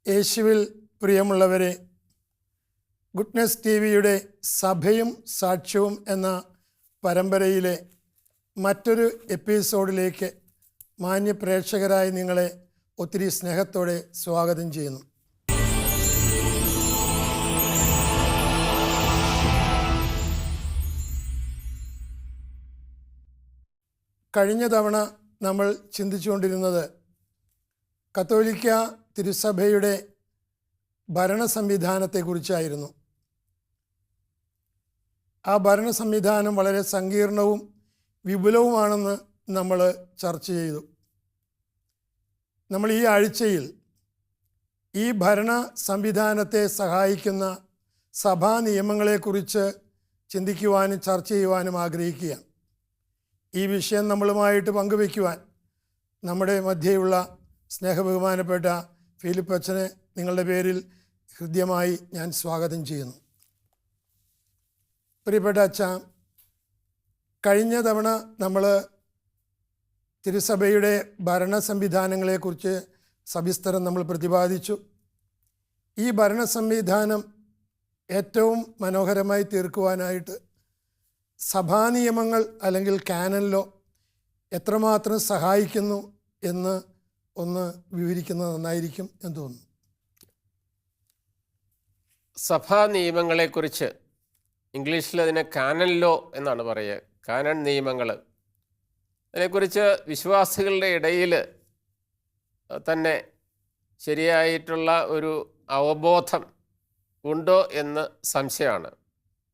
യേശുവിൽ പ്രിയമുള്ളവരെ, goodness T വിയുടെ സഭയും സാക്ഷ്യവും എന്ന പരമ്പരയിലെ മറ്റൊരു എപ്പിസോഡിലേക്ക് മാന്യ പ്രേക്ഷകരായി നിങ്ങളെ ഒത്തിരി സ്നേഹത്തോടെ സ്വാഗതം ചെയ്യുന്നു. കഴിഞ്ഞ തവണ നമ്മൾ ചിന്തിച്ചുകൊണ്ടിരുന്നത് കത്തോലിക്ക തിരുസഭയുടെ ഭരണ സംവിധാനത്തെക്കുറിച്ചായിരുന്നു. ആ ഭരണ സംവിധാനം വളരെ സങ്കീർണവും വിപുലവുമാണെന്ന് നമ്മൾ ചർച്ച ചെയ്തു. നമ്മൾ ഈ ആഴ്ചയിൽ ഈ ഭരണ സംവിധാനത്തെ സഹായിക്കുന്ന സഭാ നിയമങ്ങളെക്കുറിച്ച് ചിന്തിക്കുവാനും ചർച്ച ചെയ്യുവാനും ആഗ്രഹിക്കുകയാണ്. ഈ വിഷയം നമ്മളുമായിട്ട് പങ്കുവയ്ക്കുവാൻ നമ്മുടെ മധ്യയുള്ള സ്നേഹബഹുമാനപ്പെട്ട ഫിലിപ്പ് അച്ഛനെ നിങ്ങളുടെ പേരിൽ ഹൃദ്യമായി ഞാൻ സ്വാഗതം ചെയ്യുന്നു. പ്രിയപ്പെട്ട അച്ഛ, കഴിഞ്ഞ തവണ നമ്മൾ തിരുസഭയുടെ ഭരണ സംവിധാനങ്ങളെക്കുറിച്ച് സവിസ്തരം നമ്മൾ പ്രതിപാദിച്ചു. ഈ ഭരണ സംവിധാനം ഏറ്റവും മനോഹരമായി തീർക്കുവാനായിട്ട് സഭാ നിയമങ്ങൾ അല്ലെങ്കിൽ കാനൻ ലോ എത്രമാത്രം സഹായിക്കുന്നു എന്ന് ഒന്ന് വിവരിക്കുന്നത് നന്നായിരിക്കും എന്ന് തോന്നുന്നു. സഭാ നിയമങ്ങളെക്കുറിച്ച് ഇംഗ്ലീഷിൽ അതിനെ കാനൻ ലോ എന്നാണ് പറയുക. കാനൻ നിയമങ്ങൾ, അതിനെക്കുറിച്ച് വിശ്വാസികളുടെ ഇടയിൽ തന്നെ ശരിയായിട്ടുള്ള ഒരു അവബോധം ഉണ്ടോ എന്ന് സംശയമാണ്.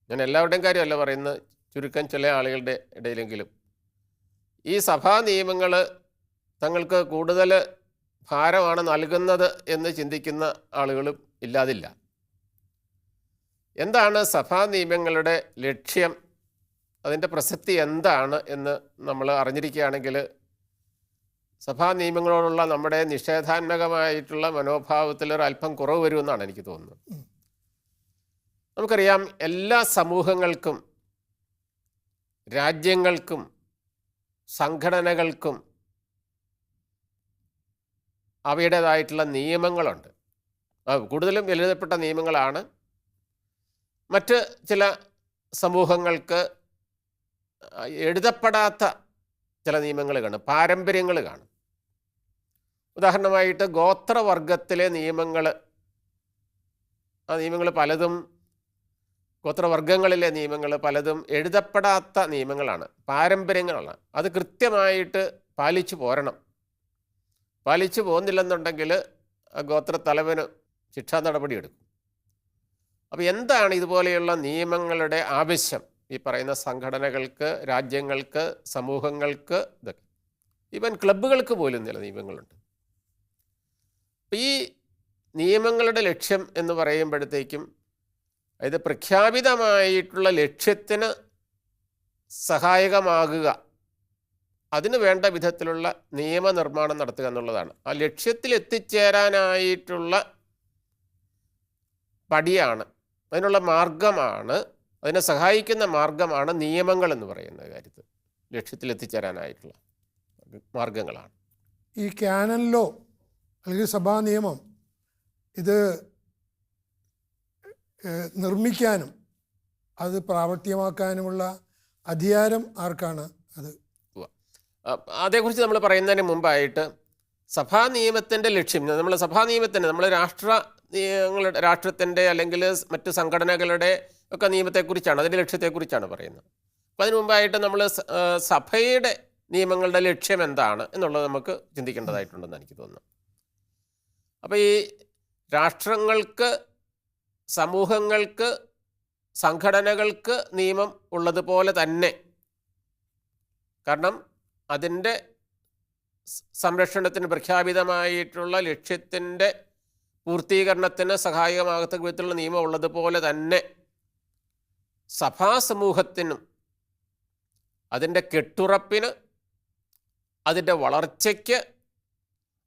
ഞാൻ എല്ലാവരുടെയും കാര്യമല്ല പറയുന്നത്, ചുരുക്കം ചില ആളുകളുടെ ഇടയിലെങ്കിലും ഈ സഭാ നിയമങ്ങൾ തങ്ങൾക്ക് കൂടുതൽ ഭാരമാണ് നൽകുന്നത് എന്ന് ചിന്തിക്കുന്ന ആളുകളും ഇല്ലാതില്ല. എന്താണ് സഭാ നിയമങ്ങളുടെ ലക്ഷ്യം, അതിൻ്റെ പ്രസക്തി എന്താണ് എന്ന് നമ്മൾ അറിഞ്ഞിരിക്കുകയാണെങ്കിൽ സഭാ നിയമങ്ങളോടുള്ള നമ്മുടെ നിഷേധാത്മകമായിട്ടുള്ള മനോഭാവത്തിലൊരല്പം കുറവ് വരുമെന്നാണ് എനിക്ക് തോന്നുന്നത്. നമുക്കറിയാം, എല്ലാ സമൂഹങ്ങൾക്കും രാജ്യങ്ങൾക്കും സംഘടനകൾക്കും അവയുടേതായിട്ടുള്ള നിയമങ്ങളുണ്ട്. കൂടുതലും എഴുതപ്പെട്ട നിയമങ്ങളാണ്. മറ്റ് ചില സമൂഹങ്ങൾക്ക് എഴുതപ്പെടാത്ത ചില നിയമങ്ങൾ കാണും, പാരമ്പര്യങ്ങൾ കാണും. ഉദാഹരണമായിട്ട് ഗോത്രവർഗത്തിലെ നിയമങ്ങൾ, ആ നിയമങ്ങൾ പലതും, ഗോത്രവർഗങ്ങളിലെ നിയമങ്ങൾ പലതും എഴുതപ്പെടാത്ത നിയമങ്ങളാണ്, പാരമ്പര്യങ്ങളാണ്. അത് കൃത്യമായിട്ട് പാലിച്ചു പോരണം. പാലിച്ചു പോകുന്നില്ലെന്നുണ്ടെങ്കിൽ ആ ഗോത്രത്തലവന് ശിക്ഷാ നടപടി എടുക്കും. അപ്പോൾ എന്താണ് ഇതുപോലെയുള്ള നിയമങ്ങളുടെ ആവശ്യം? ഈ പറയുന്ന സംഘടനകൾക്ക്, രാജ്യങ്ങൾക്ക്, സമൂഹങ്ങൾക്ക്, ഇതൊക്കെ ഈവൻ ക്ലബ്ബുകൾക്ക് പോലും ചില നിയമങ്ങളുണ്ട്. അപ്പോൾ ഈ നിയമങ്ങളുടെ ലക്ഷ്യം എന്ന് പറയുമ്പോഴത്തേക്കും അതായത് പ്രഖ്യാപിതമായിട്ടുള്ള ലക്ഷ്യത്തിന് സഹായകമാകുക, അതിന് വേണ്ട വിധത്തിലുള്ള നിയമനിർമ്മാണം നടത്തുക എന്നുള്ളതാണ്. ആ ലക്ഷ്യത്തിൽ എത്തിച്ചേരാനായിട്ടുള്ള പടിയാണ്, അതിനുള്ള മാർഗമാണ്, അതിനെ സഹായിക്കുന്ന മാർഗമാണ് നിയമങ്ങൾ എന്ന് പറയുന്ന കാര്യത്തിൽ. ലക്ഷ്യത്തിൽ എത്തിച്ചേരാനായിട്ടുള്ള മാർഗങ്ങളാണ് ഈ കാനൻ ലോ അല്ലെങ്കിൽ സഭാ നിയമം. ഇത് നിർമ്മിക്കാനും അത് പ്രാവർത്തികമാക്കാനുമുള്ള അധികാരം ആർക്കാണ്? അതേക്കുറിച്ച് നമ്മൾ പറയുന്നതിന് മുമ്പായിട്ട് സഭാ നിയമത്തിൻ്റെ ലക്ഷ്യം, നമ്മൾ സഭാ നിയമത്തിൻ്റെ, നമ്മൾ രാഷ്ട്രത്തിൻ്റെ അല്ലെങ്കിൽ മറ്റ് സംഘടനകളുടെ ഒക്കെ നിയമത്തെക്കുറിച്ചാണ്, അതിൻ്റെ ലക്ഷ്യത്തെക്കുറിച്ചാണ് പറയുന്നത്. അപ്പോൾ അതിന് മുമ്പായിട്ട് നമ്മൾ സഭയുടെ നിയമങ്ങളുടെ ലക്ഷ്യം എന്താണ് എന്നുള്ളത് നമുക്ക് ചിന്തിക്കേണ്ടതായിട്ടുണ്ടെന്ന് എനിക്ക് തോന്നുന്നു. അപ്പോൾ ഈ രാഷ്ട്രങ്ങൾക്ക്, സമൂഹങ്ങൾക്ക്, സംഘടനകൾക്ക് നിയമം ഉള്ളതുപോലെ തന്നെ, കാരണം അതിൻ്റെ സംരക്ഷണത്തിന്, പ്രഖ്യാപിതമായിട്ടുള്ള ലക്ഷ്യത്തിൻ്റെ പൂർത്തീകരണത്തിന് സഹായകമാകത്തക്ക വിധത്തിലുള്ള നിയമം ഉള്ളതുപോലെ തന്നെ സഭാസമൂഹത്തിനും അതിൻ്റെ കെട്ടുറപ്പിന്, അതിൻ്റെ വളർച്ചയ്ക്ക്,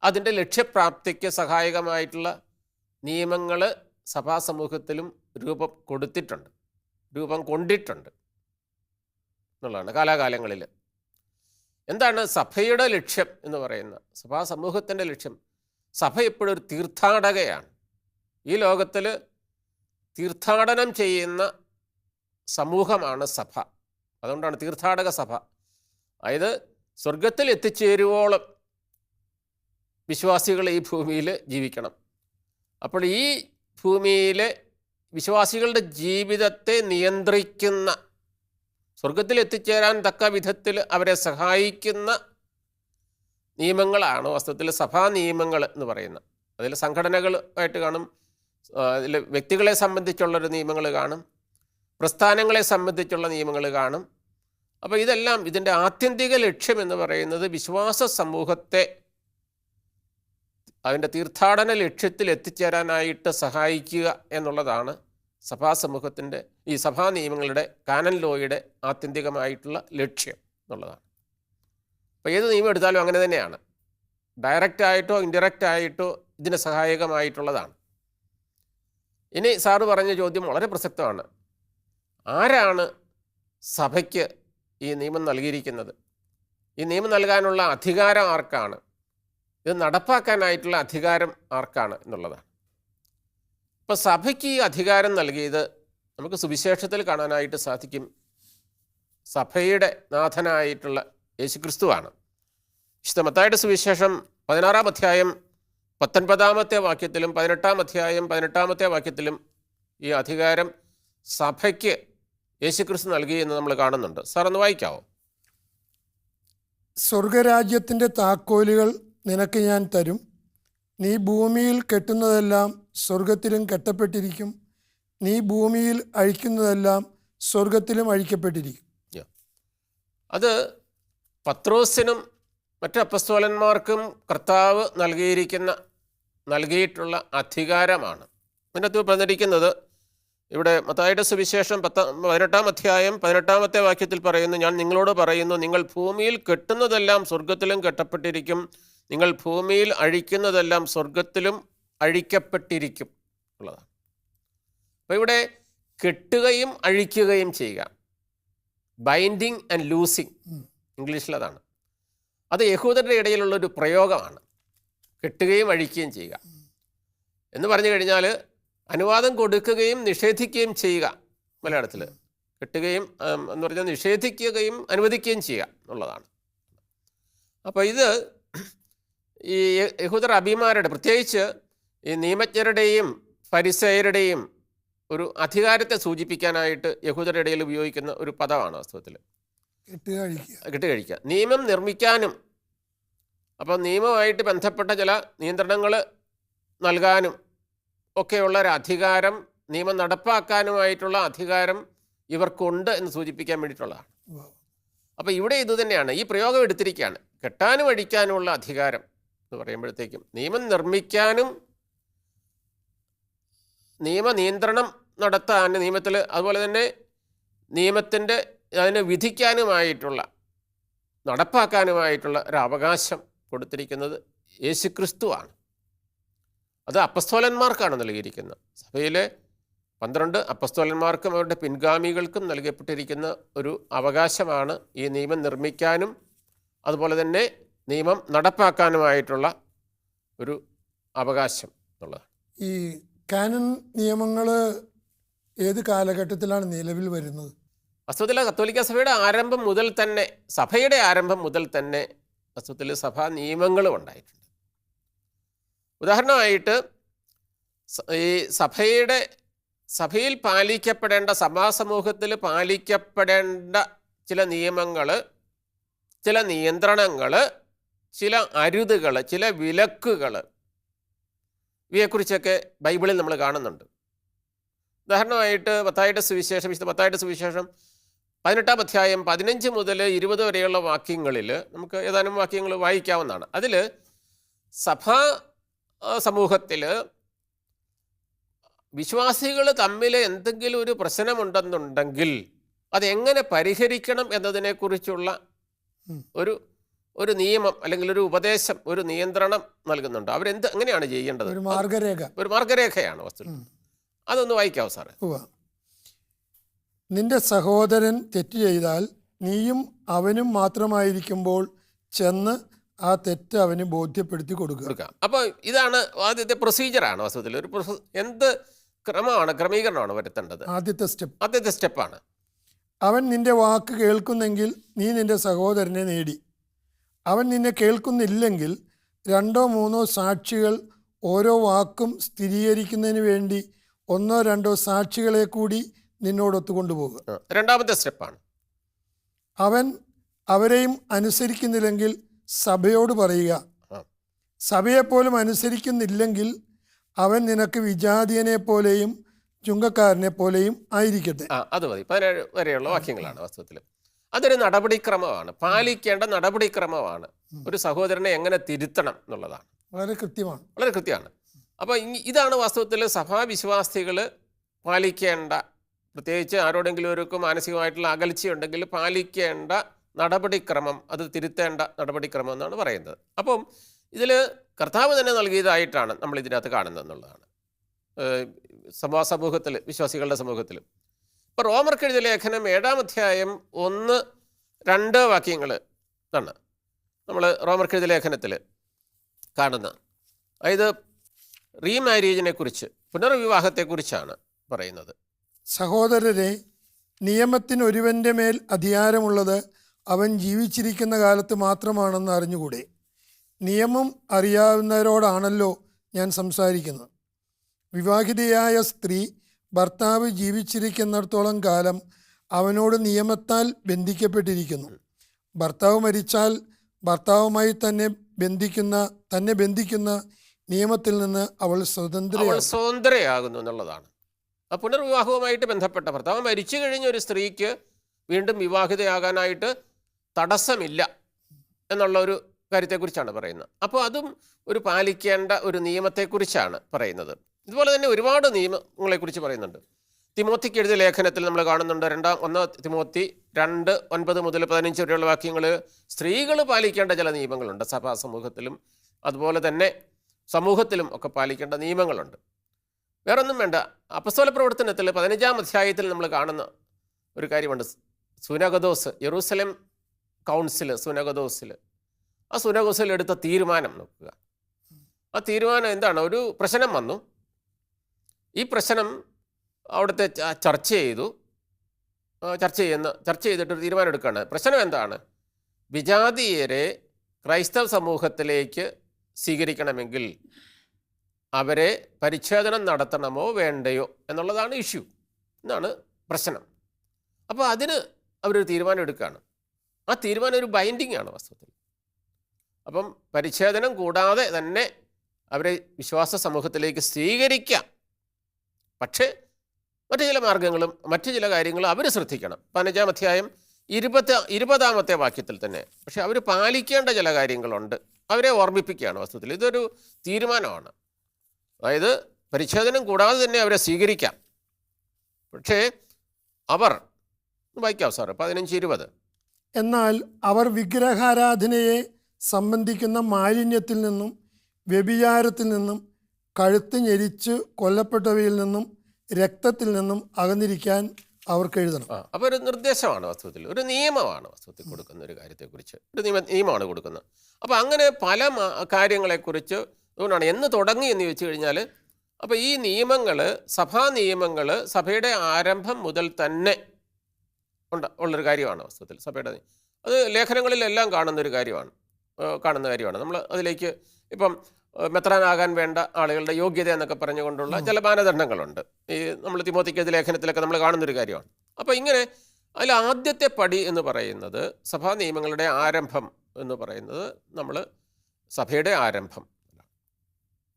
അതിൻ്റെ ലക്ഷ്യപ്രാപ്തിക്ക് സഹായകമായിട്ടുള്ള നിയമങ്ങൾ സഭാസമൂഹത്തിലും രൂപം കൊണ്ടിട്ടുണ്ട് എന്നുള്ളതാണ് കാലാകാലങ്ങളിൽ. എന്താണ് സഭയുടെ ലക്ഷ്യം എന്ന് പറയുന്നത്? സഭാ സമൂഹത്തിൻ്റെ ലക്ഷ്യം, സഭ എപ്പോഴും ഒരു തീർത്ഥാടകയാണ്. ഈ ലോകത്തിൽ തീർത്ഥാടനം ചെയ്യുന്ന സമൂഹമാണ് സഭ. അതുകൊണ്ടാണ് തീർത്ഥാടക സഭ. അതായത് സ്വർഗത്തിൽ എത്തിച്ചേരുവോളം വിശ്വാസികൾ ഈ ഭൂമിയിൽ ജീവിക്കണം. അപ്പോൾ ഈ ഭൂമിയിലെ വിശ്വാസികളുടെ ജീവിതത്തെ നിയന്ത്രിക്കുന്ന, സ്വർഗത്തിൽ എത്തിച്ചേരാൻ തക്ക വിധത്തിൽ അവരെ സഹായിക്കുന്ന നിയമങ്ങളാണ് വാസ്തവത്തിൽ സഭാ നിയമങ്ങൾ എന്ന് പറയുന്നത്. അതിൽ സംഘടനകളായിട്ട് കാണും, അതിൽ വ്യക്തികളെ സംബന്ധിച്ചുള്ളൊരു നിയമങ്ങൾ കാണും, പ്രസ്ഥാനങ്ങളെ സംബന്ധിച്ചുള്ള നിയമങ്ങൾ കാണും. അപ്പോൾ ഇതെല്ലാം ഇതിൻ്റെ ആത്യന്തിക ലക്ഷ്യം എന്ന് പറയുന്നത് വിശ്വാസ സമൂഹത്തെ അതിൻ്റെ തീർത്ഥാടന ലക്ഷ്യത്തിൽ എത്തിച്ചേരാനായിട്ട് സഹായിക്കുക എന്നുള്ളതാണ് സഭാസമൂഹത്തിൻ്റെ ഈ സഭാ നിയമങ്ങളുടെ കാനൻ ലോയുടെ ആത്യന്തികമായിട്ടുള്ള ലക്ഷ്യം എന്നുള്ളതാണ്. അപ്പോൾ ഏത് നിയമം എടുത്താലും അങ്ങനെ തന്നെയാണ്. ഡയറക്റ്റായിട്ടോ ഇൻഡയറക്റ്റായിട്ടോ ഇതിന് സഹായകമായിട്ടുള്ളതാണ്. ഇനി സാറ് പറഞ്ഞ ചോദ്യം വളരെ പ്രസക്തമാണ്. ആരാണ് സഭയ്ക്ക് ഈ നിയമം നൽകിയിരിക്കുന്നത്? ഈ നിയമം നൽകാനുള്ള അധികാരം ആർക്കാണ്? ഇത് നടപ്പാക്കാനായിട്ടുള്ള അധികാരം ആർക്കാണ് എന്നുള്ളതാണ്. അപ്പോൾ സഭയ്ക്ക് ഈ അധികാരം നൽകിയത് നമുക്ക് സുവിശേഷത്തിൽ കാണാനായിട്ട് സാധിക്കും. സഭയുടെ നാഥനായിട്ടുള്ള യേശുക്രിസ്തുവാണ്. വിശുദ്ധ മത്തായിയുടെ സുവിശേഷം 16-ാം അധ്യായം 19-ാമത്തെ വാക്യത്തിലും 18-ാം അധ്യായം 18-ാമത്തെ വാക്യത്തിലും ഈ അധികാരം സഭയ്ക്ക് യേശുക്രിസ്തു നൽകി എന്ന് നമ്മൾ കാണുന്നുണ്ട്. സാർ ഒന്ന് വായിക്കാവോ? സ്വർഗരാജ്യത്തിൻ്റെ താക്കോലുകൾ നിനക്ക് ഞാൻ തരും. നീ ഭൂമിയിൽ കെട്ടുന്നതെല്ലാം സ്വർഗത്തിലും കെട്ടപ്പെട്ടിരിക്കും. നീ ഭൂമിയിൽ അഴിക്കുന്നതെല്ലാം സ്വർഗത്തിലും അഴിക്കപ്പെട്ടിരിക്കും. അത് പത്രോസിനും മറ്റ് അപ്പസ്തോലന്മാർക്കും കർത്താവ് നൽകിയിട്ടുള്ള അധികാരമാണ്. ഇതിനകത്ത് പറഞ്ഞിരിക്കുന്നത് ഇവിടെ മത്തായിയുടെ സുവിശേഷം 18-ാം അധ്യായം 18-ാമത്തെ വാക്യത്തിൽ പറയുന്നു, ഞാൻ നിങ്ങളോട് പറയുന്നു, നിങ്ങൾ ഭൂമിയിൽ കെട്ടുന്നതെല്ലാം സ്വർഗത്തിലും കെട്ടപ്പെട്ടിരിക്കും, നിങ്ങൾ ഭൂമിയിൽ അഴിക്കുന്നതെല്ലാം സ്വർഗത്തിലും അഴിക്കപ്പെട്ടിരിക്കും ഉള്ളതാണ്. അപ്പോൾ ഇവിടെ കെട്ടുകയും അഴിക്കുകയും ചെയ്യുക, ബൈൻഡിങ് ആൻഡ് ലൂസിങ്, ഇംഗ്ലീഷിലതാണ്. അത് യഹൂദരുടെ ഇടയിലുള്ളൊരു പ്രയോഗമാണ്, കെട്ടുകയും അഴിക്കുകയും ചെയ്യുക എന്ന് പറഞ്ഞു കഴിഞ്ഞാൽ അനുവാദം കൊടുക്കുകയും നിഷേധിക്കുകയും ചെയ്യുക. മലയാളത്തിൽ കെട്ടുകയും എന്ന് പറഞ്ഞാൽ നിഷേധിക്കുകയും അനുവദിക്കുകയും ചെയ്യുക എന്നുള്ളതാണ്. അപ്പോൾ ഇത് ഈ യഹൂദർ അഭിമാരുടെ, പ്രത്യേകിച്ച് ഈ നിയമജ്ഞരുടെയും ഫരിസേയരുടെയും ഒരു അധികാരത്തെ സൂചിപ്പിക്കാനായിട്ട് യഹൂദരുടെ ഇടയിൽ ഉപയോഗിക്കുന്ന ഒരു പദമാണ് വാസ്തവത്തിൽ കെട്ടുകഴിക്കുക. നിയമം നിർമ്മിക്കാനും അപ്പോൾ നിയമവുമായിട്ട് ബന്ധപ്പെട്ട ചില നിയന്ത്രണങ്ങൾ നൽകാനും ഒക്കെയുള്ള ഒരു അധികാരം, നിയമം നടപ്പാക്കാനുമായിട്ടുള്ള അധികാരം ഇവർക്കുണ്ട് എന്ന് സൂചിപ്പിക്കാൻ വേണ്ടിയിട്ടുള്ളതാണ്. അപ്പോൾ ഇവിടെ ഇതുതന്നെയാണ്, ഈ പ്രയോഗം എടുത്തിരിക്കുകയാണ്. കെട്ടാനും അഴിക്കാനുമുള്ള അധികാരം എന്ന് പറയുമ്പോഴത്തേക്കും നിയമം നിർമ്മിക്കാനും നിയമനിയന്ത്രണം നടത്താൻ നിയമത്തിൽ, അതുപോലെ തന്നെ നിയമത്തിൻ്റെ അതിനെ വിധിക്കാനുമായിട്ടുള്ള നടപ്പാക്കാനുമായിട്ടുള്ള ഒരു അവകാശം കൊടുത്തിരിക്കുന്നത് യേശുക്രിസ്തുവാണ്. അത് അപ്പസ്തോലന്മാർക്കാണ് നൽകിയിരിക്കുന്നത്. സഭയിലെ 12 അപ്പസ്തോലന്മാർക്കും അവരുടെ പിൻഗാമികൾക്കും നൽകപ്പെട്ടിരിക്കുന്ന ഒരു അവകാശമാണ് ഈ നിയമം നിർമ്മിക്കാനും അതുപോലെ തന്നെ നിയമം നടപ്പാക്കാനുമായിട്ടുള്ള ഒരു അവകാശം എന്നുള്ളത്. ഈ കാനൻ നിയമങ്ങൾ ഏത് കാലഘട്ടത്തിലാണ് നിലവിൽ വരുന്നത്? വാസ്തവത്തിൽ കത്തോലിക്ക സഭയുടെ ആരംഭം മുതൽ തന്നെ, സഭയുടെ ആരംഭം മുതൽ തന്നെ വാസ്തവത്തിൽ സഭാ നിയമങ്ങളും ഉണ്ടായിട്ടുണ്ട്. ഉദാഹരണമായിട്ട് ഈ സഭയിൽ പാലിക്കപ്പെടേണ്ട, സഭാസമൂഹത്തിൽ പാലിക്കപ്പെടേണ്ട ചില നിയമങ്ങൾ, ചില നിയന്ത്രണങ്ങൾ, ചില അരുതുകൾ, ചില വിലക്കുകൾ, ഇവയെക്കുറിച്ചൊക്കെ ബൈബിളിൽ നമ്മൾ കാണുന്നുണ്ട്. ഉദാഹരണമായിട്ട് മത്തായിയുടെ സുവിശേഷം 18-ാം അധ്യായം 15 മുതൽ 20 വരെയുള്ള വാക്യങ്ങളിൽ നമുക്ക് ഏതാനും വാക്യങ്ങൾ വായിക്കാവുന്നതാണ്. അതിൽ സഭാ സമൂഹത്തിൽ വിശ്വാസികൾ തമ്മിൽ എന്തെങ്കിലും ഒരു പ്രശ്നമുണ്ടെന്നുണ്ടെങ്കിൽ അതെങ്ങനെ പരിഹരിക്കണം എന്നതിനെക്കുറിച്ചുള്ള ഒരു നിയമം അല്ലെങ്കിൽ ഒരു ഉപദേശം, ഒരു നിയന്ത്രണം നൽകുന്നുണ്ട്. എങ്ങനെയാണ് ചെയ്യേണ്ടത്? ഒരു മാർഗരേഖയാണ് വസ്തു. അതൊന്ന് വായിക്കാവോ സാറേ? നിന്റെ സഹോദരൻ തെറ്റ് ചെയ്താൽ നീയും അവനും മാത്രമായിരിക്കുമ്പോൾ ചെന്ന് ആ തെറ്റ് അവന് ബോധ്യപ്പെടുത്തി കൊടുക്കുക. കൊടുക്കാം. അപ്പോൾ ഇതാണ് ആദ്യത്തെ പ്രൊസീജിയറാണ് വാസ്തവത്തിൽ. എന്ത് ക്രമീകരണമാണ് വരുത്തേണ്ടത്? ആദ്യത്തെ സ്റ്റെപ്പാണ്. അവൻ നിന്റെ വാക്ക് കേൾക്കുന്നെങ്കിൽ നീ നിന്റെ സഹോദരനെ നേടി. അവൻ നിന്നെ കേൾക്കുന്നില്ലെങ്കിൽ 2 or 3 സാക്ഷികൾ ഓരോ വാക്കും സ്ഥിരീകരിക്കുന്നതിന് വേണ്ടി 1 or 2 സാക്ഷികളെ കൂടി നിന്നോടൊത്തു കൊണ്ടുപോകുക. രണ്ടാമത്തെ സ്റ്റെപ്പാണ്. അവൻ അവരെയും അനുസരിക്കുന്നില്ലെങ്കിൽ സഭയോട് പറയുക. സഭയെപ്പോലും അനുസരിക്കുന്നില്ലെങ്കിൽ അവൻ നിനക്ക് വിജാതീയനെ പോലെയും ചുങ്കക്കാരനെ പോലെയും ആയിരിക്കട്ടെ. അത് മതി. 17 വരെയുള്ള വാക്യങ്ങളാണ് വാസ്തവത്തിൽ. അതൊരു നടപടിക്രമമാണ്, പാലിക്കേണ്ട നടപടിക്രമമാണ്. ഒരു സഹോദരനെ എങ്ങനെ തിരുത്തണം എന്നുള്ളതാണ്. വളരെ കൃത്യമാണ്. അപ്പോൾ ഇതാണ് വാസ്തവത്തിൽ സഭാവിശ്വാസികൾ പാലിക്കേണ്ട, പ്രത്യേകിച്ച് ആരോടെങ്കിലും ഒരു മാനസികമായിട്ടുള്ള അകൽച്ചയുണ്ടെങ്കിൽ പാലിക്കേണ്ട നടപടിക്രമം, അത് തിരുത്തേണ്ട നടപടിക്രമം എന്നാണ് പറയുന്നത്. അപ്പം ഇതിൽ കർത്താവ് തന്നെ നൽകിയതായിട്ടാണ് നമ്മൾ ഇതിനകത്ത് കാണുന്നത് എന്നുള്ളതാണ്. സമൂഹത്തിൽ, വിശ്വാസികളുടെ സമൂഹത്തിൽ. ഇപ്പോൾ റോമർക്ക് എഴുതിയ ലേഖനം 7-ാം അധ്യായം 1-2 വാക്യങ്ങൾ ആണ് നമ്മൾ റോമർക്ക് എഴുതിയ ലേഖനത്തിൽ കാണുന്നത്. അതായത് റീമാരേജിനെ കുറിച്ച്, പുനർവിവാഹത്തെക്കുറിച്ചാണ് പറയുന്നത്. സഹോദരരെ, നിയമത്തിന് ഒരുവൻ്റെ മേൽ അധികാരമുള്ളത് അവൻ ജീവിച്ചിരിക്കുന്ന കാലത്ത് മാത്രമാണെന്ന് അറിഞ്ഞുകൂടെ? നിയമം അറിയാവുന്നവരോടാണല്ലോ ഞാൻ സംസാരിക്കുന്നത്. വിവാഹിതയായ സ്ത്രീ ഭർത്താവ് ജീവിച്ചിരിക്കുന്നിടത്തോളം കാലം അവനോട് നിയമത്താൽ ബന്ധിക്കപ്പെട്ടിരിക്കുന്നു. ഭർത്താവ് മരിച്ചാൽ ഭർത്താവുമായി തന്നെ ബന്ധിക്കുന്ന നിയമത്തിൽ നിന്ന് അവൾ സ്വതന്ത്രയാകുന്നു എന്നുള്ളതാണ്. ആ പുനർവിവാഹവുമായിട്ട് ബന്ധപ്പെട്ട, ഭർത്താവ് മരിച്ചു കഴിഞ്ഞ ഒരു സ്ത്രീക്ക് വീണ്ടും വിവാഹിതയാകാനായിട്ട് തടസ്സമില്ല എന്നുള്ള ഒരു കാര്യത്തെക്കുറിച്ചാണ് പറയുന്നത്. അപ്പോൾ അതും ഒരു പാലിക്കേണ്ട ഒരു നിയമത്തെക്കുറിച്ചാണ് പറയുന്നത്. ഇതുപോലെ തന്നെ ഒരുപാട് നിയമങ്ങളെക്കുറിച്ച് പറയുന്നുണ്ട്. തിമോത്തിക്ക് എഴുതിയ ലേഖനത്തിൽ നമ്മൾ കാണുന്നുണ്ട്. 1 തിമോത്തി 2:9 മുതൽ 15 വരെയുള്ള വാക്യങ്ങൾ സ്ത്രീകൾ പാലിക്കേണ്ട ചില നിയമങ്ങളുണ്ട്. സഭാ സമൂഹത്തിലും അതുപോലെ തന്നെ സമൂഹത്തിലും ഒക്കെ പാലിക്കേണ്ട നിയമങ്ങളുണ്ട്. വേറൊന്നും വേണ്ട. അപ്പസ്തോല പ്രവർത്തനത്തിൽ 15-ാം അധ്യായത്തിൽ നമ്മൾ കാണുന്ന ഒരു കാര്യമുണ്ട്. സുനഗദോസ്, യെറൂസലേം കൗൺസിൽ, ആ സുനഗദോസിൽ എടുത്ത തീരുമാനം നോക്കുക. ആ തീരുമാനം എന്താണ്? ഒരു പ്രശ്നം വന്നു. ഈ പ്രശ്നം അവിടുത്തെ ചർച്ച ചെയ്തിട്ടൊരു തീരുമാനം എടുക്കുകയാണ്. പ്രശ്നം എന്താണ്? വിജാതീയരെ ക്രൈസ്തവ സമൂഹത്തിലേക്ക് സ്വീകരിക്കണമെങ്കിൽ അവരെ പരിച്ഛേദനം നടത്തണമോ വേണ്ടയോ എന്നുള്ളതാണ് ഇഷ്യൂ, എന്നാണ് പ്രശ്നം. അപ്പോൾ അതിന് അവരൊരു തീരുമാനം എടുക്കുകയാണ്. ആ തീരുമാനം ഒരു ബൈൻഡിങ് ആണ് വാസ്തവത്തിൽ. അപ്പം പരിച്ഛേദനം കൂടാതെ തന്നെ അവരെ വിശ്വാസ സമൂഹത്തിലേക്ക് സ്വീകരിക്കാം. പക്ഷേ മറ്റു ചില മാർഗങ്ങളും മറ്റു ചില കാര്യങ്ങളും അവർ ശ്രദ്ധിക്കണം. 15-ാം അധ്യായം 20-ാമത്തെ വാക്യത്തിൽ തന്നെ. പക്ഷെ അവർ പാലിക്കേണ്ട ചില കാര്യങ്ങളുണ്ട്, അവരെ ഓർമ്മിപ്പിക്കുകയാണ് വാസ്തവത്തിൽ. ഇതൊരു തീരുമാനമാണ്. അതായത് പരിച്ഛേദനം കൂടാതെ തന്നെ അവരെ സ്വീകരിക്കാം. പക്ഷേ അവർ വായിക്കാം സാറ് 15-20. എന്നാൽ അവർ വിഗ്രഹാരാധനയെ സംബന്ധിക്കുന്ന മാലിന്യത്തിൽ നിന്നും വ്യഭിചാരത്തിൽ നിന്നും കഴുത്ത് ഞെരിച്ച് കൊല്ലപ്പെട്ടവയിൽ നിന്നും രക്തത്തിൽ നിന്നും അകന്നിരിക്കാൻ അവർക്ക് എഴുതണം. അപ്പോൾ ഒരു നിർദ്ദേശമാണ് വാസ്തവത്തിൽ, ഒരു നിയമമാണ് വാസ്തവത്തിൽ കൊടുക്കുന്ന ഒരു കാര്യത്തെക്കുറിച്ച് ഒരു നിയമമാണ് കൊടുക്കുന്നത്. അപ്പോൾ അങ്ങനെ പല കാര്യങ്ങളെക്കുറിച്ച് അതുകൊണ്ടാണ് എന്ന് തുടങ്ങി എന്ന് ചോദിച്ചു കഴിഞ്ഞാൽ, അപ്പോൾ ഈ നിയമങ്ങൾ, സഭാ നിയമങ്ങൾ സഭയുടെ ആരംഭം മുതൽ തന്നെ ഉള്ളൊരു കാര്യമാണ് വാസ്തവത്തിൽ. സഭയുടെ അത് ലേഖനങ്ങളിലെല്ലാം കാണുന്ന കാര്യമാണ്. നമ്മൾ അതിലേക്ക് ഇപ്പം മെത്രാനാകാൻ വേണ്ട ആളുകളുടെ യോഗ്യത എന്നൊക്കെ പറഞ്ഞുകൊണ്ടുള്ള ചില മാനദണ്ഡങ്ങളുണ്ട്. ഈ നമ്മൾ തിമോത്തിക്ക് ലേഖനത്തിലൊക്കെ നമ്മൾ കാണുന്നൊരു കാര്യമാണ്. അപ്പോൾ ഇങ്ങനെ അതിൽ ആദ്യത്തെ പടി എന്ന് പറയുന്നത് സഭാ നിയമങ്ങളുടെ ആരംഭം എന്ന് പറയുന്നത് നമ്മൾ സഭയുടെ ആരംഭം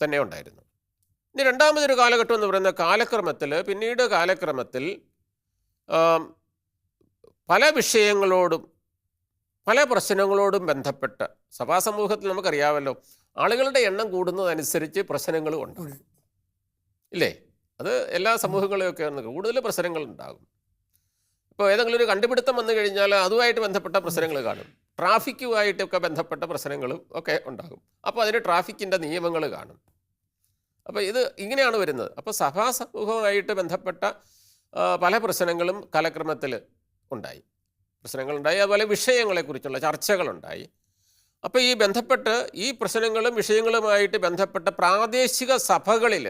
തന്നെ ഉണ്ടായിരുന്നു. ഇനി രണ്ടാമതൊരു കാലഘട്ടം എന്ന് പറയുന്ന കാലക്രമത്തിൽ പല വിഷയങ്ങളോടും പല പ്രശ്നങ്ങളോടും ബന്ധപ്പെട്ട് സഭാസമൂഹത്തിൽ നമുക്കറിയാമല്ലോ, ആളുകളുടെ എണ്ണം കൂടുന്നതനുസരിച്ച് പ്രശ്നങ്ങളും ഉണ്ടാകും, ഇല്ലേ? അത് എല്ലാ സമൂഹങ്ങളെയൊക്കെ കൂടുതൽ പ്രശ്നങ്ങൾ ഉണ്ടാകും. ഇപ്പോൾ ഏതെങ്കിലും ഒരു കണ്ടുപിടുത്തം വന്നു കഴിഞ്ഞാൽ അതുമായിട്ട് ബന്ധപ്പെട്ട പ്രശ്നങ്ങൾ കാണും. ട്രാഫിക്കുമായിട്ടൊക്കെ ബന്ധപ്പെട്ട പ്രശ്നങ്ങളും ഒക്കെ ഉണ്ടാകും. അപ്പോൾ അതിന് ട്രാഫിക്കിൻ്റെ നിയമങ്ങൾ കാണും. അപ്പോൾ ഇത് ഇങ്ങനെയാണ് വരുന്നത്. അപ്പോൾ സഭാ സമൂഹവുമായിട്ട് ബന്ധപ്പെട്ട പല പ്രശ്നങ്ങളും കാലക്രമത്തിൽ ഉണ്ടായി. അതുപോലെ വിഷയങ്ങളെക്കുറിച്ചുള്ള ചർച്ചകളുണ്ടായി. അപ്പോൾ ഈ ബന്ധപ്പെട്ട് ഈ പ്രശ്നങ്ങളും വിഷയങ്ങളുമായിട്ട് ബന്ധപ്പെട്ട പ്രാദേശിക സഭകളിൽ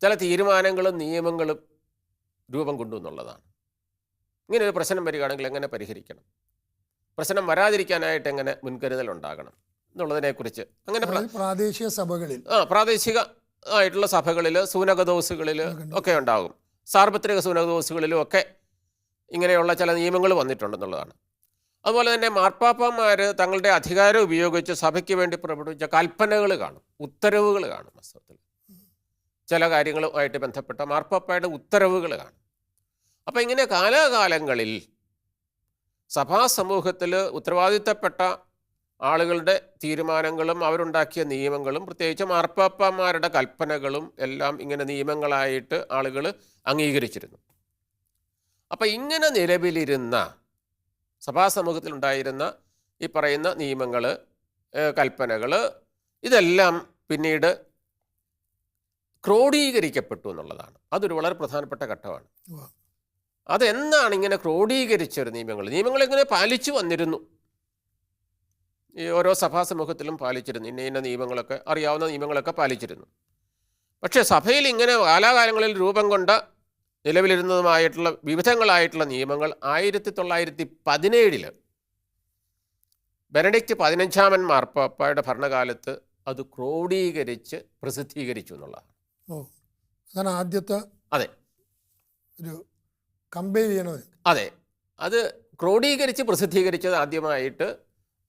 ചില തീരുമാനങ്ങളും നിയമങ്ങളും രൂപം കൊണ്ടു എന്നുള്ളതാണ്. ഇങ്ങനെ ഒരു പ്രശ്നം വരികയാണെങ്കിൽ എങ്ങനെ പരിഹരിക്കണം, പ്രശ്നം വരാതിരിക്കാനായിട്ട് എങ്ങനെ മുൻകരുതൽ ഉണ്ടാകണം എന്നുള്ളതിനെക്കുറിച്ച് അങ്ങനെ പ്രാദേശിക സഭകളിൽ പ്രാദേശിക ആയിട്ടുള്ള സഭകളിൽ സൂനകദോസുകളിൽ ഒക്കെ ഉണ്ടാകും. സാർവത്രിക സൂനകദോസുകളിലും ഒക്കെ ഇങ്ങനെയുള്ള ചില നിയമങ്ങൾ വന്നിട്ടുണ്ടെന്നുള്ളതാണ്. അതുപോലെ തന്നെ മാർപ്പാപ്പന്മാർ തങ്ങളുടെ അധികാരം ഉപയോഗിച്ച് സഭയ്ക്ക് വേണ്ടി പുറപ്പെടുവിച്ച കൽപ്പനകൾ കാണും, ഉത്തരവുകൾ കാണും. വാസ്തവത്തിൽ ചില കാര്യങ്ങളുമായിട്ട് ബന്ധപ്പെട്ട മാർപ്പാപ്പയുടെ ഉത്തരവുകൾ കാണും. അപ്പം ഇങ്ങനെ കാലാകാലങ്ങളിൽ സഭാ സമൂഹത്തിൽ ഉത്തരവാദിത്തപ്പെട്ട ആളുകളുടെ തീരുമാനങ്ങളും അവരുണ്ടാക്കിയ നിയമങ്ങളും പ്രത്യേകിച്ച് മാർപ്പാപ്പന്മാരുടെ കൽപ്പനകളും എല്ലാം ഇങ്ങനെ നിയമങ്ങളായിട്ട് ആളുകൾ അംഗീകരിച്ചിരുന്നു. അപ്പം ഇങ്ങനെ നിലവിലിരുന്ന സഭാ സമൂഹത്തിലുണ്ടായിരുന്ന ഈ പറയുന്ന നിയമങ്ങൾ, കൽപ്പനകൾ ഇതെല്ലാം പിന്നീട് ക്രോഡീകരിക്കപ്പെട്ടു എന്നുള്ളതാണ്. അതൊരു വളരെ പ്രധാനപ്പെട്ട ഘട്ടമാണ്. അതെന്താണ് ഇങ്ങനെ ക്രോഡീകരിച്ചൊരു നിയമങ്ങൾ എങ്ങനെ പാലിച്ചു വന്നിരുന്നു, ഈ ഓരോ സഭാ സമൂഹത്തിലും പാലിച്ചിരുന്നു. ഇന്ന നിയമങ്ങളൊക്കെ അറിയാവുന്ന നിയമങ്ങളൊക്കെ പാലിച്ചിരുന്നു. പക്ഷേ സഭയിൽ ഇങ്ങനെ കാലാകാലങ്ങളിൽ രൂപം കൊണ്ട നിലവിലിരുന്നതുമായിട്ടുള്ള വിവിധങ്ങളായിട്ടുള്ള നിയമങ്ങൾ 1917 ബെനഡിക്റ്റ് 15 മാർപ്പാപ്പയുടെ ഭരണകാലത്ത് അത് ക്രോഡീകരിച്ച് പ്രസിദ്ധീകരിച്ചു എന്നുള്ളതാണ്. അതാണ് ആദ്യത്തെ. അതെ, ഒരു കമ്പയർ ചെയ്യണത്. അതെ, അത് ക്രോഡീകരിച്ച് പ്രസിദ്ധീകരിച്ചത് ആദ്യമായിട്ട്.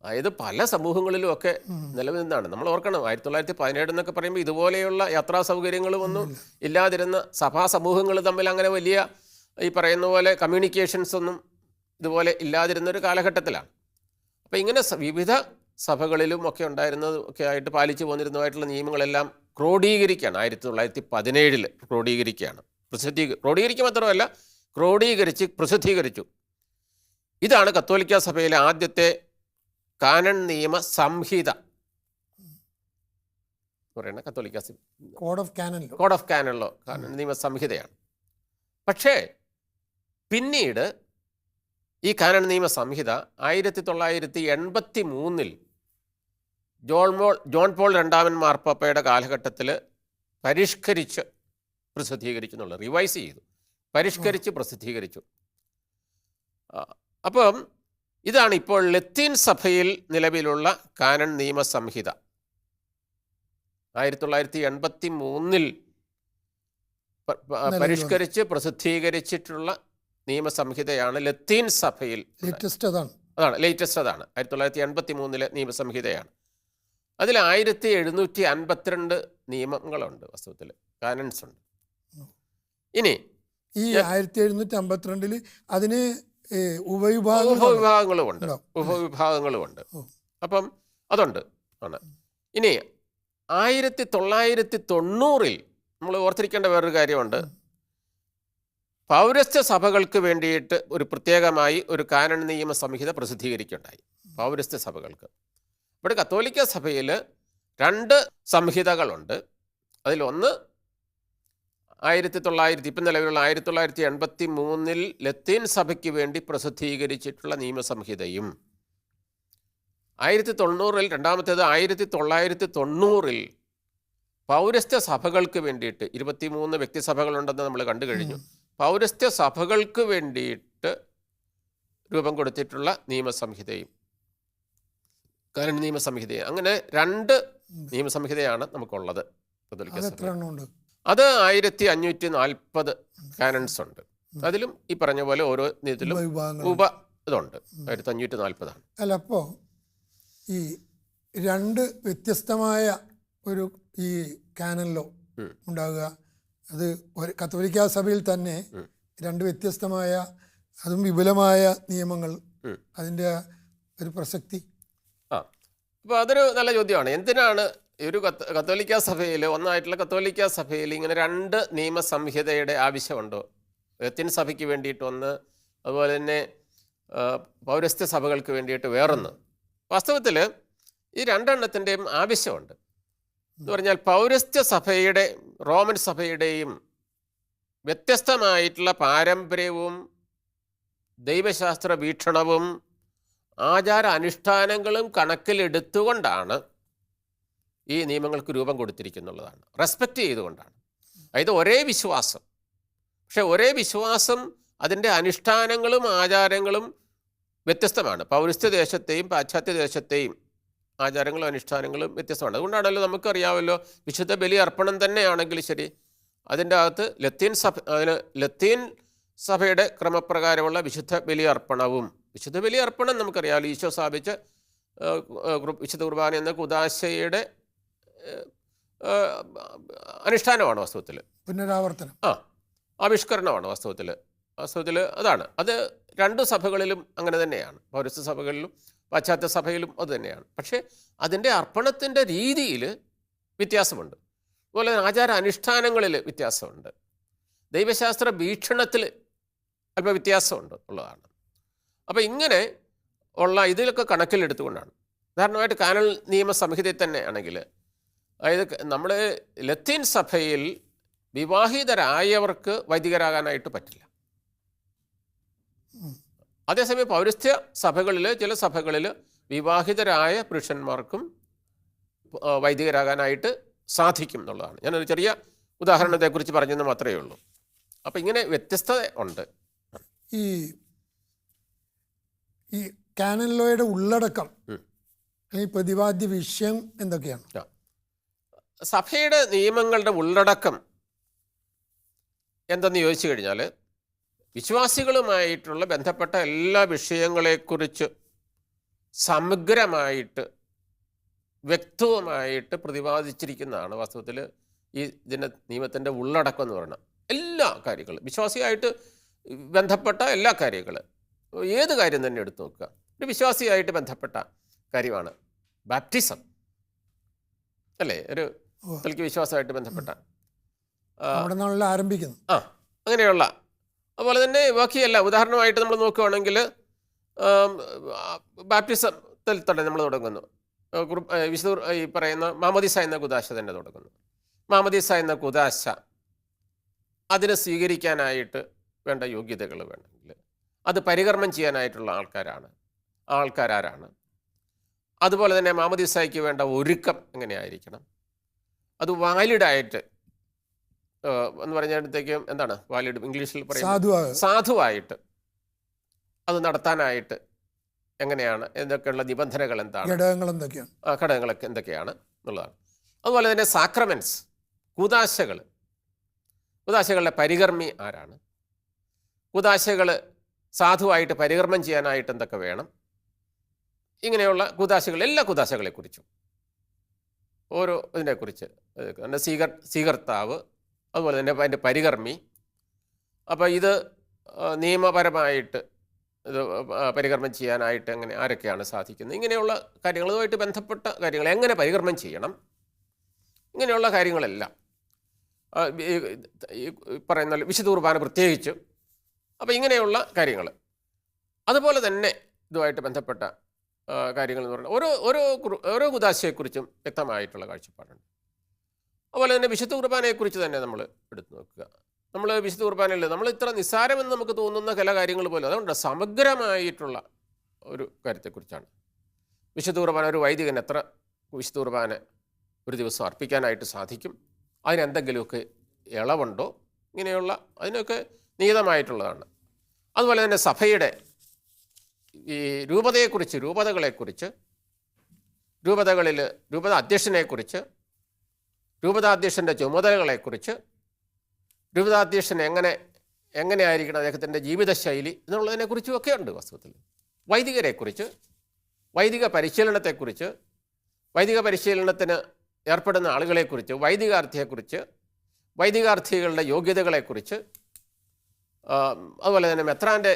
അതായത് പല സമൂഹങ്ങളിലും ഒക്കെ നിലവിൽ നിന്നാണ്. നമ്മൾ ഓർക്കണം, 1917 എന്നൊക്കെ പറയുമ്പോൾ ഇതുപോലെയുള്ള യാത്രാ സൗകര്യങ്ങളും ഒന്നും ഇല്ലാതിരുന്ന സഭാ സമൂഹങ്ങൾ തമ്മിൽ അങ്ങനെ വലിയ ഈ പറയുന്ന പോലെ കമ്മ്യൂണിക്കേഷൻസ് ഒന്നും ഇതുപോലെ ഇല്ലാതിരുന്നൊരു കാലഘട്ടത്തിലാണ്. അപ്പോൾ ഇങ്ങനെ വിവിധ സഭകളിലും ഒക്കെ ഉണ്ടായിരുന്നത് ഒക്കെ ആയിട്ട് പാലിച്ചു പോന്നിരുന്നതായിട്ടുള്ള നിയമങ്ങളെല്ലാം ക്രോഡീകരിക്കുകയാണ്. 1917 ക്രോഡീകരിക്കുകയാണ്. ക്രോഡീകരിക്കുക മാത്രമല്ല, ക്രോഡീകരിച്ച് പ്രസിദ്ധീകരിച്ചു. ഇതാണ് കത്തോലിക്ക സഭയിലെ ആദ്യത്തെ കാനൺ നിയമ സംഹിത പറയുന്ന കത്തോലിക്ക കോഡ് ഓഫ് കാനണിലോ കാനൺ നിയമ സംഹിതയാണ്. പക്ഷേ പിന്നീട് ഈ കാനൺ നിയമ സംഹിത 1983 ജോൺ പോൾ II മാർപ്പാപ്പയുടെ കാലഘട്ടത്തിൽ പരിഷ്കരിച്ച് പ്രസിദ്ധീകരിച്ചു എന്നുള്ളത്, റിവൈസ് ചെയ്തു, പരിഷ്കരിച്ച് പ്രസിദ്ധീകരിച്ചു. അപ്പം ഇതാണ് ഇപ്പോൾ ലത്തീൻ സഭയിൽ നിലവിലുള്ള കാനൺ നിയമ സംഹിത. 1983 പരിഷ്കരിച്ച് പ്രസിദ്ധീകരിച്ചിട്ടുള്ള നിയമസംഹിതയാണ് ലത്തീൻ സഭയിൽ. അതാണ് ലേറ്റസ്റ്റ്. അതാണ് 1983 നിയമസംഹിതയാണ്. അതിൽ 1752 നിയമങ്ങളുണ്ട്, വാസ്തവത്തിൽ കാനൺസ് ഉണ്ട്. ഇനി ഈ 1752 അതിന് ഉപവിഭാഗങ്ങളുമുണ്ട്. അപ്പം അതുണ്ട് ആണ്. ഇനി 1990 നമ്മൾ ഓർത്തിരിക്കേണ്ട വേറൊരു കാര്യമുണ്ട്. പൗരസ്ത്യ സഭകൾക്ക് വേണ്ടിയിട്ട് ഒരു പ്രത്യേകമായി ഒരു കാനൺ നിയമ സംഹിത പ്രസിദ്ധീകരിക്കുകയുണ്ടായി. പൗരസ്ത്യ സഭകൾക്ക്. ഇവിടെ കത്തോലിക്ക സഭയിൽ 2 സംഹിതകളുണ്ട്. അതിലൊന്ന് 1900 ഇപ്പം നിലവിലുള്ള 1983 ലത്തീൻ സഭയ്ക്ക് വേണ്ടി പ്രസിദ്ധീകരിച്ചിട്ടുള്ള നിയമസംഹിതയും 1990 രണ്ടാമത്തേത് 1990 പൗരസ്ത്യ സഭകൾക്ക് വേണ്ടിയിട്ട് 23 വ്യക്തിസഭകളുണ്ടെന്ന് നമ്മൾ കണ്ടു കഴിഞ്ഞു. പൗരസ്ത്യ സഭകൾക്ക് വേണ്ടിയിട്ട് രൂപം കൊടുത്തിട്ടുള്ള നിയമസംഹിതയും കാനൺ നിയമസംഹിതയും, അങ്ങനെ 2 നിയമസംഹിതയാണ് നമുക്കുള്ളത്. അത് 1540 കാനൺസ് ഉണ്ട്. അതിലും ഈ പറഞ്ഞ പോലെ ഓരോ നിയമത്തിലും ഇതുണ്ട്. 1540 ആണ്. അല്ല, അപ്പോൾ ഈ 2 വ്യത്യസ്തമായ ഒരു ഈ കാനൺ ലോ ഉണ്ടാകുക, അത് കത്തോലിക്ക സഭയിൽ തന്നെ 2 വ്യത്യസ്തമായ അതും വിപുലമായ നിയമങ്ങൾ, അതിൻ്റെ ഒരു പ്രസക്തി. അപ്പോൾ അതൊരു നല്ല ചോദ്യമാണ്. എന്തിനാണ് ഒരു കത്തോലിക്ക സഭയിൽ, ഒന്നായിട്ടുള്ള കത്തോലിക്ക സഭയിൽ ഇങ്ങനെ 2 നിയമസംഹിതയുടെ ആവശ്യമുണ്ടോ? ലത്തീൻ സഭയ്ക്ക് വേണ്ടിയിട്ട് ഒന്ന്, അതുപോലെ തന്നെ പൗരസ്ത്യ സഭകൾക്ക് വേണ്ടിയിട്ട് വേറൊന്ന്. വാസ്തവത്തിൽ ഈ 2 എണ്ണത്തിൻ്റെയും ആവശ്യമുണ്ട്. എന്ന് പറഞ്ഞാൽ പൗരസ്ത്യ സഭയുടെ റോമൻ സഭയുടെയും വ്യത്യസ്തമായിട്ടുള്ള പാരമ്പര്യവും ദൈവശാസ്ത്ര വീക്ഷണവും ആചാര അനുഷ്ഠാനങ്ങളും കണക്കിലെടുത്തുകൊണ്ടാണ് ഈ നിയമങ്ങൾക്ക് രൂപം കൊടുത്തിരിക്കുന്നുള്ളതാണ്. റെസ്പെക്റ്റ് ചെയ്തുകൊണ്ടാണ്. അതായത് ഒരേ വിശ്വാസം, പക്ഷെ ഒരേ വിശ്വാസം അതിൻ്റെ അനുഷ്ഠാനങ്ങളും ആചാരങ്ങളും വ്യത്യസ്തമാണ്. പൗരസ്ത്യ ദേശത്തെയും പാശ്ചാത്യ ദേശത്തെയും ആചാരങ്ങളും അനുഷ്ഠാനങ്ങളും വ്യത്യസ്തമാണ്. അതുകൊണ്ടാണല്ലോ നമുക്കറിയാമല്ലോ, വിശുദ്ധ ബലി അർപ്പണം തന്നെയാണെങ്കിൽ ശരി, അതിൻ്റെ അകത്ത് ലത്തീൻ സഭയുടെ ക്രമപ്രകാരമുള്ള വിശുദ്ധ ബലി അർപ്പണം നമുക്കറിയാമല്ലോ, ഈശോ സ്ഥാപിച്ച വിശുദ്ധ കുർബാന എന്ന കുദാശയുടെ അനുഷ്ഠാനമാണ് വാസ്തവത്തിൽ, പുനരാവർത്തനം, ആവിഷ്കരണമാണ് വാസ്തവത്തിൽ അതാണ്. അത് രണ്ട് സഭകളിലും അങ്ങനെ തന്നെയാണ്, പൗരസ്ത്യ സഭകളിലും പാശ്ചാത്യ സഭയിലും അത് തന്നെയാണ്. പക്ഷേ അതിൻ്റെ അർപ്പണത്തിൻ്റെ രീതിയിൽ വ്യത്യാസമുണ്ട്. അതുപോലെ ആചാര അനുഷ്ഠാനങ്ങളിൽ വ്യത്യാസമുണ്ട്. ദൈവശാസ്ത്ര വീക്ഷണത്തിൽ അല്പ വ്യത്യാസമുണ്ട് ഉള്ളതാണ്. അപ്പോൾ ഇങ്ങനെ ഉള്ള ഇതിലൊക്കെ കണക്കിലെടുത്തുകൊണ്ടാണ്. ഉദാഹരണമായിട്ട് കാനൽ നിയമസംഹിതയിൽ തന്നെ ആണെങ്കിൽ, അതായത് നമ്മുടെ ലത്തീൻ സഭയിൽ വിവാഹിതരായവർക്ക് വൈദികരാകാനായിട്ട് പറ്റില്ല. അതേസമയം പൗരസ്ത്യ സഭകളിൽ, ചില സഭകളിൽ വിവാഹിതരായ പുരുഷന്മാർക്കും വൈദികരാകാനായിട്ട് സാധിക്കും എന്നുള്ളതാണ്. ഞാനൊരു ചെറിയ ഉദാഹരണത്തെക്കുറിച്ച് പറഞ്ഞെന്ന് മാത്രമേ ഉള്ളൂ. അപ്പം ഇങ്ങനെ വ്യത്യസ്തത ഉണ്ട്. ഈ കാനൻ ലോയുടെ ഉള്ളടക്കം അല്ലെങ്കിൽ പ്രതിപാദ്യ വിഷയം എന്തൊക്കെയാണ്? സഭയുടെ നിയമങ്ങളുടെ ഉള്ളടക്കം എന്തെന്ന് ചോദിച്ചു കഴിഞ്ഞാൽ, വിശ്വാസികളുമായിട്ടുള്ള ബന്ധപ്പെട്ട എല്ലാ വിഷയങ്ങളെക്കുറിച്ച് സമഗ്രമായിട്ട് വ്യക്തവുമായിട്ട് പ്രതിപാദിച്ചിരിക്കുന്നതാണ് വാസ്തവത്തിൽ ഈ നിയമത്തിൻ്റെ ഉള്ളടക്കം എന്ന് പറയുന്നത്. എല്ലാ കാര്യങ്ങളും, വിശ്വാസിയായിട്ട് ബന്ധപ്പെട്ട എല്ലാ കാര്യങ്ങൾ, ഏത് കാര്യം തന്നെ എടുത്തു നോക്കുക, ഒരു വിശ്വാസിയായിട്ട് ബന്ധപ്പെട്ട കാര്യമാണ് ബാപ്റ്റിസം, അല്ലേ? ഒരു തലയ്ക്ക് വിശ്വാസമായിട്ട് ബന്ധപ്പെട്ട ആരംഭിക്കുന്നു. അങ്ങനെയുള്ള, അതുപോലെ തന്നെ ബാക്കിയല്ല. ഉദാഹരണമായിട്ട് നമ്മൾ നോക്കുകയാണെങ്കിൽ ബാപ്റ്റിസത്തിൽ തന്നെ നമ്മൾ തുടങ്ങുന്നു. വിശുദ്ധ ഈ പറയുന്ന മാമോദീസ എന്ന കുദാശ തന്നെ തുടങ്ങുന്നു. മാമോദീസ എന്ന കുദാശ അതിനെ സ്വീകരിക്കാനായിട്ട് വേണ്ട യോഗ്യതകൾ വേണമെങ്കിൽ അത് പരികർമ്മം ചെയ്യാനായിട്ടുള്ള ആൾക്കാരാരാണ്? അതുപോലെ തന്നെ മാമോദീസയ്ക്ക് വേണ്ട ഒരുക്കം എങ്ങനെയായിരിക്കണം? അത് വാലിഡായിട്ട് എന്ന് പറഞ്ഞപ്പോഴത്തേക്കും എന്താണ് വാലിഡ് ഇംഗ്ലീഷിൽ പറയുന്നത്? സാധുവായിട്ട് അത് നടത്താനായിട്ട് എങ്ങനെയാണ്, എന്തൊക്കെയുള്ള നിബന്ധനകൾ എന്താണ്, ഘടകങ്ങളൊക്കെ എന്തൊക്കെയാണ് എന്നുള്ളതാണ്. അതുപോലെ തന്നെ സാക്രമെൻറ്റ്സ്, കുദാശകളുടെ പരികർമ്മി ആരാണ്? കുദാശകൾ സാധുവായിട്ട് പരികർമ്മം ചെയ്യാനായിട്ട് എന്തൊക്കെ വേണം? ഇങ്ങനെയുള്ള എല്ലാ കുദാശകളെക്കുറിച്ചും ഓരോ ഇതിനെക്കുറിച്ച്, സ്വീകർത്താവ്, അതുപോലെ തന്നെ അതിൻ്റെ പരികർമ്മി. അപ്പോൾ ഇത് നിയമപരമായിട്ട് ഇത് പരികർമ്മം ചെയ്യാനായിട്ട് ആരൊക്കെയാണ് സാധിക്കുന്നത്? ഇങ്ങനെയുള്ള കാര്യങ്ങളുമായിട്ട് ബന്ധപ്പെട്ട കാര്യങ്ങൾ, എങ്ങനെ പരികർമ്മം ചെയ്യണം, ഇങ്ങനെയുള്ള കാര്യങ്ങളെല്ലാം പറയുന്ന വിശുദ്ധ കുർബാന പ്രത്യേകിച്ച്. അപ്പോൾ ഇങ്ങനെയുള്ള കാര്യങ്ങൾ, അതുപോലെ തന്നെ ഇതുമായിട്ട് ബന്ധപ്പെട്ട കാര്യങ്ങൾ എന്ന് പറഞ്ഞാൽ ഓരോ കുദാശയെക്കുറിച്ചും വ്യക്തമായിട്ടുള്ള കാഴ്ചപ്പാടുണ്ട്. അതുപോലെ തന്നെ വിശുദ്ധ കുർബാനയെക്കുറിച്ച് തന്നെ നമ്മൾ എടുത്തു നോക്കുക. നമ്മൾ വിശുദ്ധ കുർബാനയിൽ നമ്മൾ ഇത്ര നിസ്സാരമെന്ന് നമുക്ക് തോന്നുന്ന ചില കാര്യങ്ങൾ പോലും, അതുകൊണ്ട് സമഗ്രമായിട്ടുള്ള ഒരു കാര്യത്തെക്കുറിച്ചാണ്. വിശുദ്ധ കുർബാന, ഒരു വൈദികൻ എത്ര വിശുദ്ധ കുർബാന ഒരു ദിവസം അർപ്പിക്കാനായിട്ട് സാധിക്കും, അതിനെന്തെങ്കിലുമൊക്കെ ഇളവുണ്ടോ, ഇങ്ങനെയുള്ള അതിനൊക്കെ നിയതമായിട്ടുള്ളതാണ്. അതുപോലെ തന്നെ സഭയുടെ ഈ രൂപതകളെക്കുറിച്ച്, രൂപത അധ്യക്ഷനെക്കുറിച്ച്, രൂപതാധ്യക്ഷൻ്റെ ചുമതലകളെക്കുറിച്ച്, രൂപതാധ്യക്ഷൻ എങ്ങനെയായിരിക്കണം അദ്ദേഹത്തിൻ്റെ ജീവിതശൈലി എന്നുള്ളതിനെക്കുറിച്ചുമൊക്കെ ഉണ്ട് വാസ്തവത്തിൽ. വൈദികരെക്കുറിച്ച്, വൈദിക പരിശീലനത്തെക്കുറിച്ച്, വൈദിക പരിശീലനത്തിന് ഏർപ്പെടുന്ന ആളുകളെക്കുറിച്ച്, വൈദികാർത്ഥിയെക്കുറിച്ച്, വൈദികാർത്ഥികളുടെ യോഗ്യതകളെക്കുറിച്ച്, അതുപോലെ തന്നെ മെത്രാൻ്റെ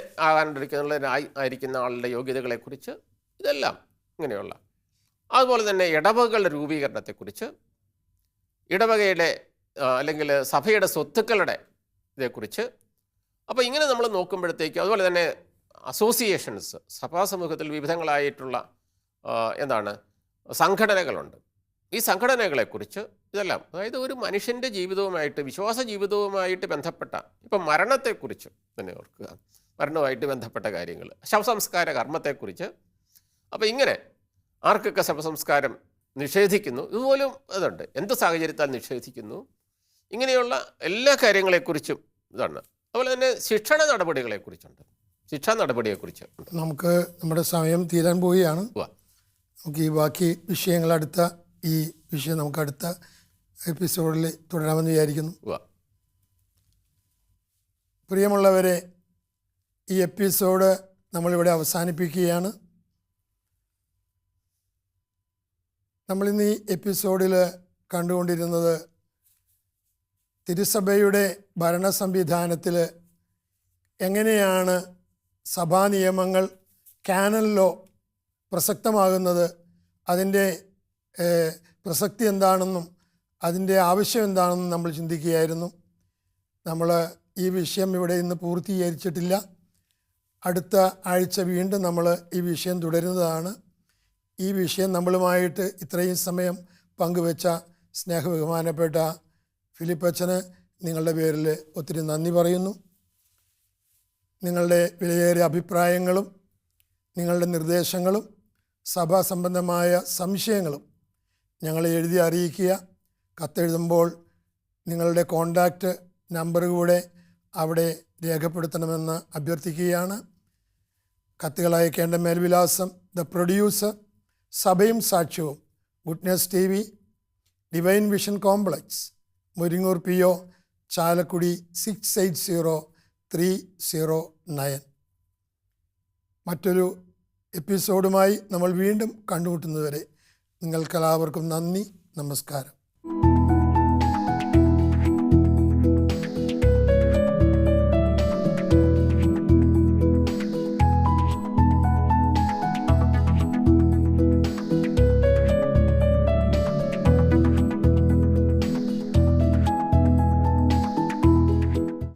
ആയിരിക്കുന്ന ആളുടെ യോഗ്യതകളെക്കുറിച്ച്, ഇതെല്ലാം ഇങ്ങനെയുള്ള. അതുപോലെ തന്നെ ഇടവകകളുടെ രൂപീകരണത്തെക്കുറിച്ച്, ഇടവകയുടെ അല്ലെങ്കിൽ സഭയുടെ സ്വത്തുക്കളുടെ ഇതേക്കുറിച്ച്. അപ്പോൾ ഇങ്ങനെ നമ്മൾ നോക്കുമ്പോഴത്തേക്ക്, അതുപോലെ തന്നെ അസോസിയേഷൻസ്, സഭാസമൂഹത്തിൽ വിവിധങ്ങളായിട്ടുള്ള സംഘടനകളുണ്ട്. ഈ സംഘടനകളെക്കുറിച്ച് ഇതെല്ലാം, അതായത് ഒരു മനുഷ്യൻ്റെ ജീവിതവുമായിട്ട്, വിശ്വാസ ജീവിതവുമായിട്ട് ബന്ധപ്പെട്ട, ഇപ്പം മരണത്തെക്കുറിച്ച് തന്നെ ഓർക്കുക, മരണവുമായിട്ട് ബന്ധപ്പെട്ട കാര്യങ്ങൾ, ശവസംസ്കാര കർമ്മത്തെക്കുറിച്ച്, അപ്പോൾ ഇങ്ങനെ ആർക്കൊക്കെ ശവസംസ്കാരം നിഷേധിക്കുന്നു, ഇതുപോലും അതുണ്ട്, എന്ത് സാഹചര്യത്താൽ നിഷേധിക്കുന്നു, ഇങ്ങനെയുള്ള എല്ലാ കാര്യങ്ങളെക്കുറിച്ചും ഇതാണ്. അതുപോലെ തന്നെ ശിക്ഷണ നടപടികളെക്കുറിച്ചുണ്ട്, ശിക്ഷാ നടപടിയെക്കുറിച്ച് നമുക്ക് നമ്മുടെ സമയം തീരാൻ പോവുകയാണ്. നമുക്ക് ഈ ബാക്കി വിഷയങ്ങൾ ഈ വിഷയം നമുക്ക് അടുത്ത എപ്പിസോഡിൽ തുടരാമെന്ന് വിചാരിക്കുന്നു. പ്രിയമുള്ളവരെ, ഈ എപ്പിസോഡ് നമ്മളിവിടെ അവസാനിപ്പിക്കുകയാണ്. നമ്മളിന്ന് ഈ എപ്പിസോഡിൽ കണ്ടുകൊണ്ടിരുന്നത് തിരുസഭയുടെ ഭരണ സംവിധാനത്തിൽ എങ്ങനെയാണ് സഭാ നിയമങ്ങൾ, കാനൻ ലോ പ്രസക്തമാകുന്നത്, അതിൻ്റെ പ്രസക്തി എന്താണെന്നും അതിൻ്റെ ആവശ്യം എന്താണെന്നും നമ്മൾ ചിന്തിക്കുകയായിരുന്നു. നമ്മൾ ഈ വിഷയം ഇവിടെ ഇന്ന് പൂർത്തീകരിച്ചിട്ടില്ല. അടുത്ത ആഴ്ച വീണ്ടും നമ്മൾ ഈ വിഷയം തുടരുന്നതാണ്. ഈ വിഷയം നമ്മളുമായിട്ട് ഇത്രയും സമയം പങ്കുവെച്ച സ്നേഹബഹുമാനപ്പെട്ട ഫിലിപ്പച്ചന് നിങ്ങളുടെ പേരിൽ ഒത്തിരി നന്ദി പറയുന്നു. നിങ്ങളുടെ വിലയേറിയ അഭിപ്രായങ്ങളും നിങ്ങളുടെ നിർദ്ദേശങ്ങളും സഭാ സംബന്ധമായ സംശയങ്ങളും ഞങ്ങളെ എഴുതി അറിയിക്കുക. കത്തെഴുതുമ്പോൾ നിങ്ങളുടെ കോണ്ടാക്റ്റ് നമ്പർ കൂടെ അവിടെ രേഖപ്പെടുത്തണമെന്ന് അഭ്യർത്ഥിക്കുകയാണ്. കത്തുകൾ അയക്കേണ്ട മേൽവിലാസം: ദ പ്രൊഡ്യൂസർ, സഭയും സാക്ഷ്യവും, goodness TV, divine vision complex, Muringoor PO, Chalakudy 680309. മറ്റൊരു എപ്പിസോഡുമായി നമ്മൾ വീണ്ടും കണ്ടുമുട്ടുന്നതുവരെ നിങ്ങൾക്കെല്ലാവർക്കും നന്ദി, നമസ്കാരം.